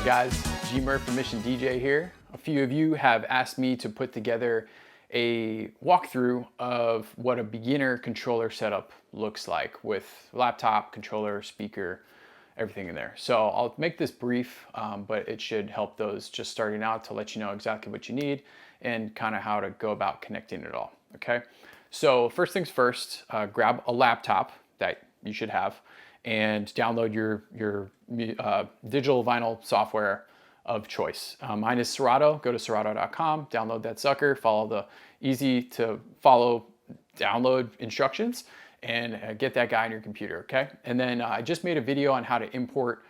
guys, G Murph from Mission DJ here. A few of you have asked me to put together a walkthrough of what a beginner controller setup looks like with laptop, controller, speaker, everything in there. So I'll make this brief, but it should help those just starting out to let you know exactly what you need and kind of how to go about connecting it all, okay? So first things first, grab a laptop that you should have and download your digital vinyl software of choice. Mine is Serato. Go to serato.com, download that sucker, follow the easy to follow download instructions, and get that guy on your computer, okay? And then I just made a video on how to import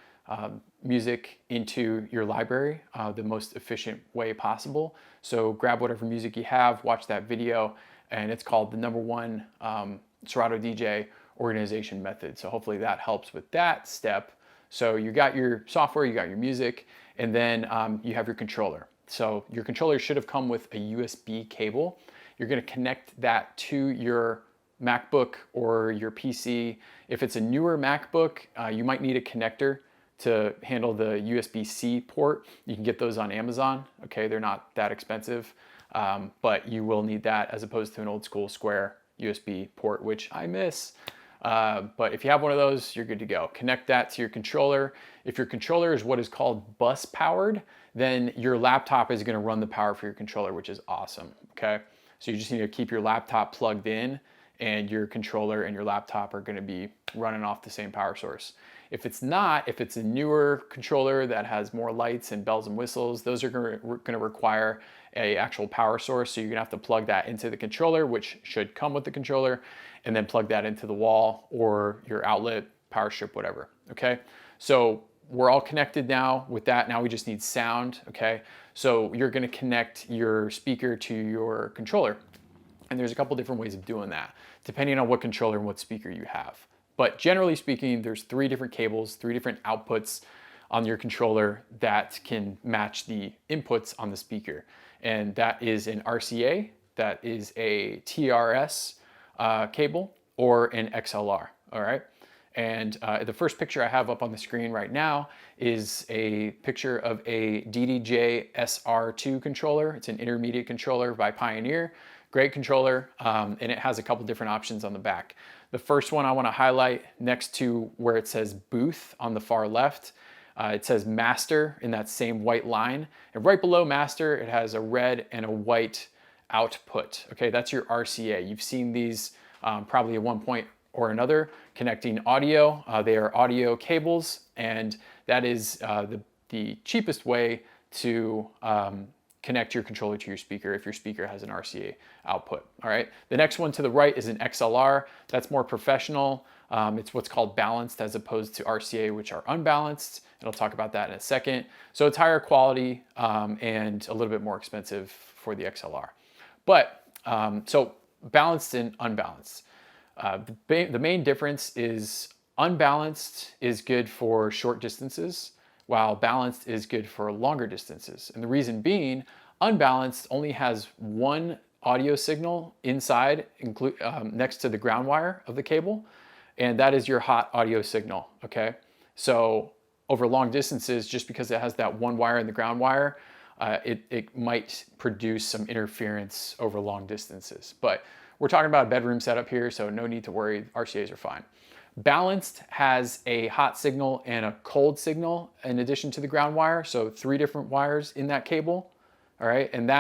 music into your library the most efficient way possible. So grab whatever music you have, watch that video, and it's called the #1 Serato DJ organization method. So hopefully that helps with that step. So you got your software, you got your music, and then you have your controller. So your controller should have come with a USB cable. You're gonna connect that to your MacBook or your PC. If it's a newer MacBook, you might need a connector to handle the USB-C port. You can get those on Amazon, okay? They're not that expensive, but you will need that as opposed to an old school square USB port, which I miss. But if you have one of those, you're good to go. Connect that to your controller. If your controller is what is called bus powered, then your laptop is gonna run the power for your controller, which is awesome, okay? So you just need to keep your laptop plugged in and your controller and your laptop are gonna be running off the same power source. If it's not, if it's a newer controller that has more lights and bells and whistles, those are gonna require a actual power source. So you're gonna have to plug that into the controller, which should come with the controller, and then plug that into the wall or your outlet, power strip, whatever, okay? So we're all connected now with that. Now we just need sound, okay? So you're gonna connect your speaker to your controller. And there's a couple different ways of doing that, depending on what controller and what speaker you have. But generally speaking, there's 3 different cables, 3 different outputs on your controller that can match the inputs on the speaker. And that is an RCA, that is a TRS cable, or an XLR, all right? And the first picture I have up on the screen right now is a picture of a DDJ SR2 controller. It's an intermediate controller by Pioneer. Great controller, and it has a couple different options on the back. The first one I want to highlight next to where it says booth on the far left, it says master in that same white line. And right below master, it has a red and a white output. Okay, that's your RCA. You've seen these probably at one point or another connecting audio. They are audio cables, and that is the cheapest way to connect your controller to your speaker if your speaker has an RCA output, all right? The next one to the right is an XLR. That's more professional. It's what's called balanced as opposed to RCA, which are unbalanced. And I'll talk about that in a second. So it's higher quality and a little bit more expensive for the XLR. But, so balanced and unbalanced. The main difference is unbalanced is good for short distances, while balanced is good for longer distances. And the reason being, unbalanced only has one audio signal inside, next to the ground wire of the cable, and that is your hot audio signal, okay? So over long distances, just because it has that one wire in the ground wire, it might produce some interference over long distances. But we're talking about a bedroom setup here, so no need to worry, RCAs are fine. Balanced has a hot signal and a cold signal in addition to the ground wire, so 3 different wires in that cable, all right? And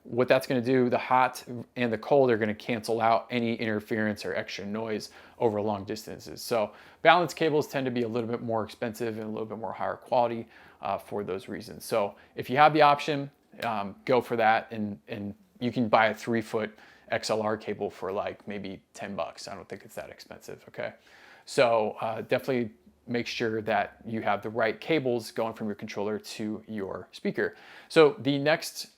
what that's gonna do, the hot and the cold are gonna cancel out any interference or extra noise over long distances. So balanced cables tend to be a little bit more expensive and a little bit more higher quality for those reasons. So if you have the option, go for that, and you can buy a 3-foot XLR cable for like maybe 10 bucks. I don't think it's that expensive, okay? So definitely make sure that you have the right cables going from your controller to your speaker. So the next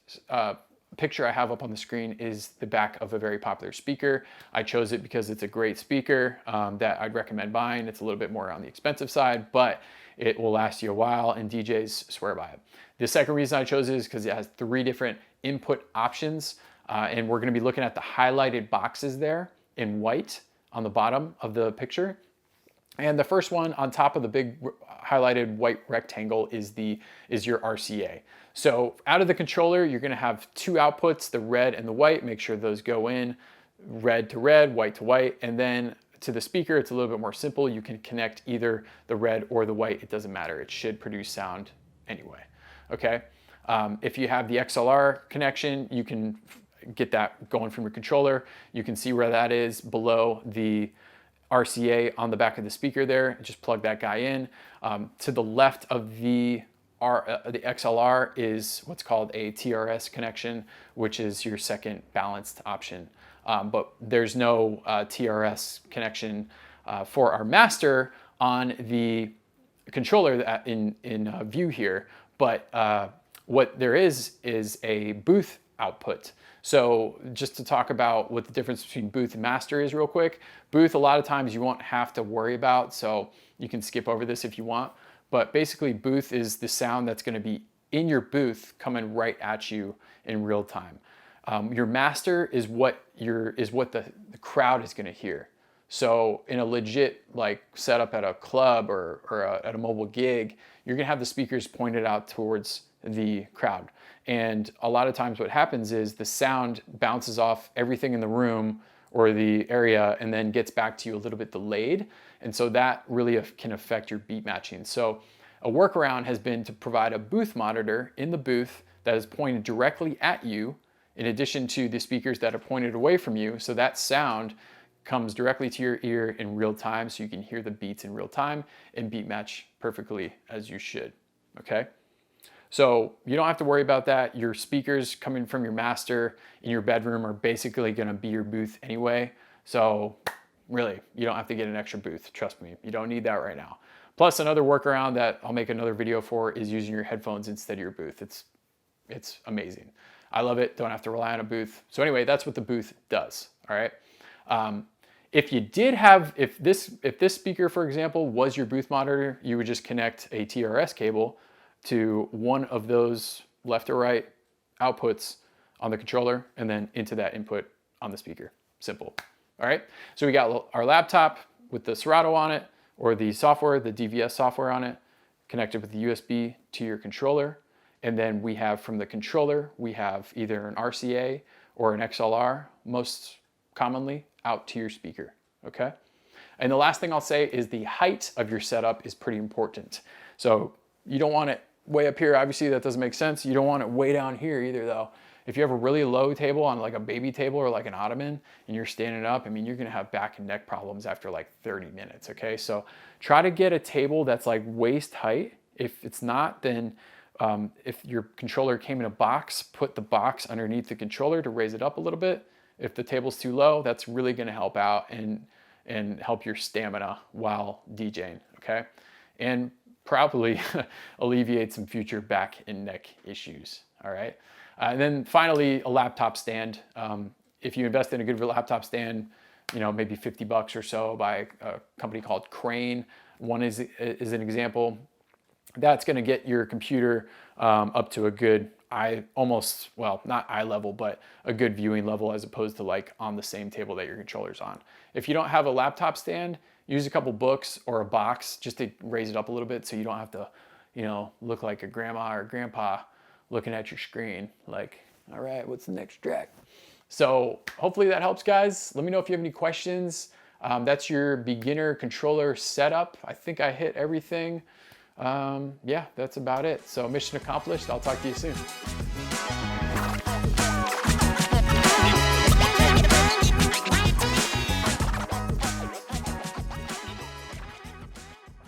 picture I have up on the screen is the back of a very popular speaker. I chose it because it's a great speaker that I'd recommend buying. It's a little bit more on the expensive side, but it will last you a while and DJs swear by it. The second reason I chose it is because it has 3 different input options, and we're gonna be looking at the highlighted boxes there in white on the bottom of the picture. And the first one on top of the big highlighted white rectangle is your RCA. So out of the controller, you're gonna have two outputs, the red and the white. Make sure those go in, red to red, white to white. And then to the speaker, it's a little bit more simple. You can connect either the red or the white. It doesn't matter. It should produce sound anyway, okay? If you have the XLR connection, you can get that going from your controller. You can see where that is below the RCA on the back of the speaker there. Just plug that guy in. To the left of the XLR is what's called a TRS connection, which is your second balanced option. But there's no TRS connection for our master on the controller in view here. But what there is a booth output. So just to talk about what the difference between booth and master is real quick. Booth, a lot of times you won't have to worry about, so you can skip over this if you want. But basically booth is the sound that's gonna be in your booth coming right at you in real time. Your master is what the crowd is gonna hear. So in a legit like setup at a club or at a mobile gig, you're gonna have the speakers pointed out towards the crowd. And a lot of times what happens is the sound bounces off everything in the room or the area and then gets back to you a little bit delayed. And so that really can affect your beat matching. So a workaround has been to provide a booth monitor in the booth that is pointed directly at you, in addition to the speakers that are pointed away from you. So that sound comes directly to your ear in real time, so you can hear the beats in real time and beat match perfectly as you should, okay? So you don't have to worry about that. Your speakers coming from your master in your bedroom are basically gonna be your booth anyway. So really, you don't have to get an extra booth, trust me. You don't need that right now. Plus another workaround that I'll make another video for is using your headphones instead of your booth. It's amazing. I love it, don't have to rely on a booth. So anyway, that's what the booth does, all right? If this speaker, for example, was your booth monitor, you would just connect a TRS cable to one of those left or right outputs on the controller and then into that input on the speaker. Simple. All right. So we got our laptop with the Serato on it, or the software, the DVS software on it, connected with the USB to your controller. And then we have from the controller, we have either an RCA or an XLR, most commonly out to your speaker. Okay. And the last thing I'll say is the height of your setup is pretty important. So you don't want it way up here. Obviously that doesn't make sense. You don't want it way down here either though. If you have a really low table on like a baby table or like an ottoman and you're standing up, I mean, you're gonna have back and neck problems after like 30 minutes, okay? So try to get a table that's like waist height. If it's not, then if your controller came in a box, put the box underneath the controller to raise it up a little bit. If the table's too low, that's really gonna help out and help your stamina while DJing, okay? And probably alleviate some future back and neck issues, all right? And then finally, a laptop stand. If you invest in a good laptop stand, you know, maybe 50 bucks or so by a company called Crane. One is an example. That's gonna get your computer up to a good not eye level, but a good viewing level as opposed to like on the same table that your controller's on. If you don't have a laptop stand, use a couple books or a box just to raise it up a little bit so you don't have to, you know, look like a grandma or grandpa looking at your screen like, all right, what's the next track? So hopefully that helps, guys. Let me know if you have any questions. That's your beginner controller setup. I think I hit everything. Yeah, that's about it. So mission accomplished. I'll talk to you soon.